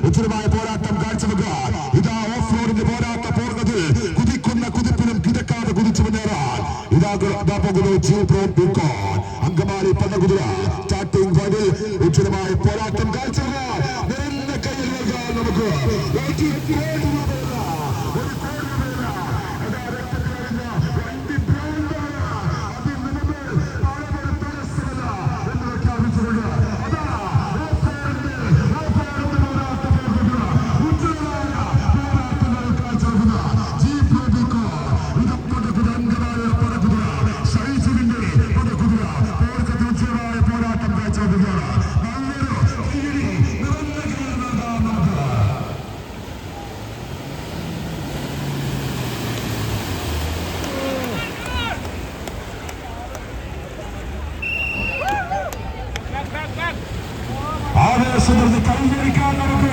ഉജ്ജ്വലമായ പോരാട്ടം കാഴ്ചവെക്കാൻ ഇതാ ഓഫ് റോഡിന്റെ പോരാട്ട പൂർണ്ണത്തിൽ കുതിക്കുന്ന കുതിപ്പിലും കിടക്കാതെ കുതിച്ചു മുന്നേറാൻ ഇതാ പോകുന്നു അങ്കമാലി പടകുതിര സ്റ്റാർട്ടിംഗ് പോയിന്റിൽ ഉജ്ജ്വലമായ പോരാട്ടം കാഴ്ചവെക്കാൻ കയ്യിൽ നൽകാൻ നമുക്ക് ആവേശത്തിൽ കൈവരിക്കാൻ നമുക്ക്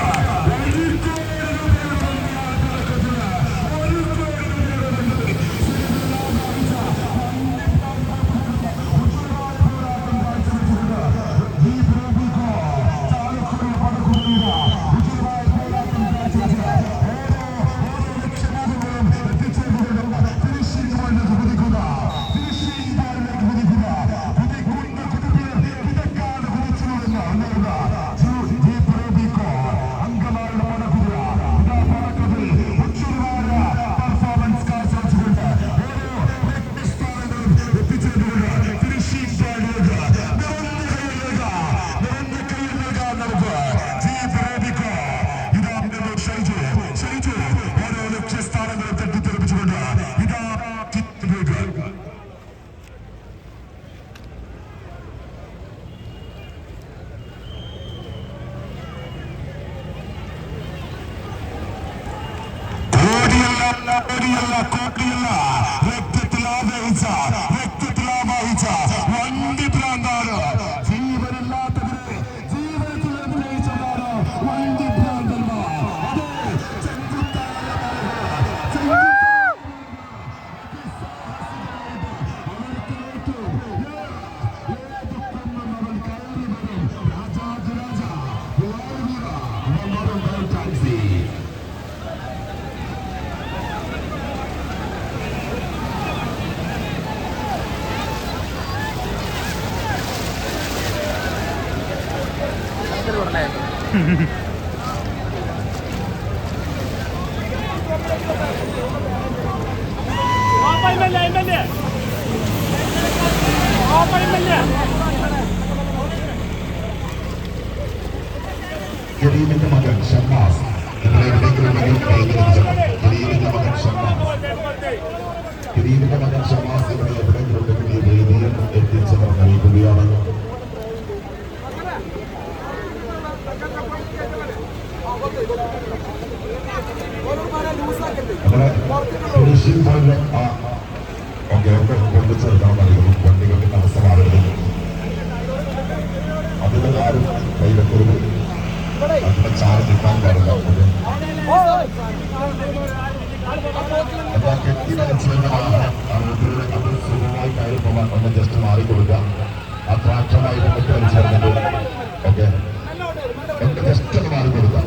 കോട്ടിയല്ല രക്തത്തിലാവഹിച്ച വണ്ടി ഭ്രാന്താണ് ജീവനില്ലാത്തവരെ ജീവിതത്തിൽ അഭിനയിച്ചതാണ് വണ്ടി ഭ്രാന്തന്മാർ ജലീലിന്റെ മകൻ ഷമ്മാസ് ജലീലിന്റെ മകൻ ഷമ്മാസ് ഇവിടെ എവിടെയെങ്കിലും വേദിയിൽ എത്തിച്ചവർ നൽകുകയാണ്. ഫിനിഷിംഗ് പോയിന്റ് കൊണ്ടു ചേർക്കണം നൽകുന്നു. വണ്ടികൾക്ക് തടസ്സമാകരുത്, അതിന് ആരും കൈവെക്കരുത്, അതിനെ ചാരി നിൽക്കാൻ പാടില്ല. കെട്ടി വലിച്ചിരുന്ന വാഹനം അത് സുഖമായി കയറി പോകാൻ ഒന്ന് ജസ്റ്റ് മാറിക്കൊടുക്കുക. ആ ട്രാക്ടറുമായിട്ട് കെട്ടി വലിച്ചേർന്നിട്ട് ഓക്കെ ഒന്ന് ജസ്റ്റ് ഒന്ന് മാറിക്കൊടുക്കുക.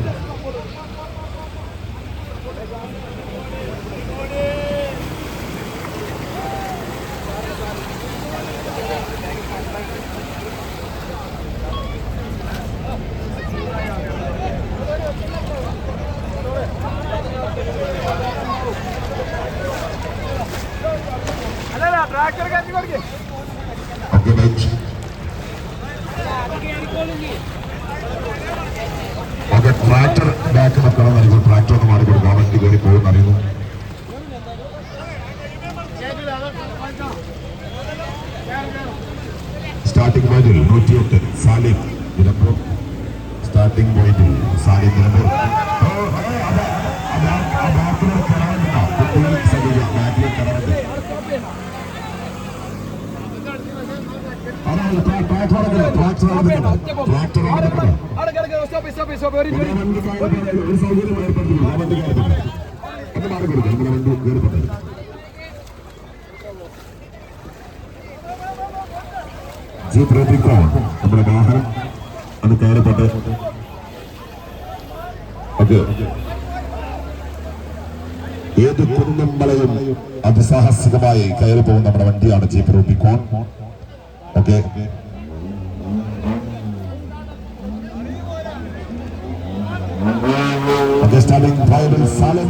ട്രാക്ടർ ബാക്ക് വെക്കണം നൽകും. ട്രാക്ടർ ഒന്ന് മാറി കൊടുക്കാം, വണ്ടി കയറി പോകുന്ന അറിയുന്നു. സ്റ്റാർട്ടിംഗ് പോയിന്റിൽ 108 സാലിം നിലമ്പൂർ. സ്റ്റാർട്ടിംഗ് പോയിന്റിൽ സാലിം നിലമ്പൂർ. നമ്മുടെ വാഹനം അത് കയറപ്പെട്ടെ ഓക്കെ, ഏത് കുന്നും മലയും അതിസാഹസികമായി കയറി പോകുന്ന നമ്മുടെ വണ്ടിയാണ് ജീപ്പ് റൂബിക്കോൺ. Okay, starting 5 സാലം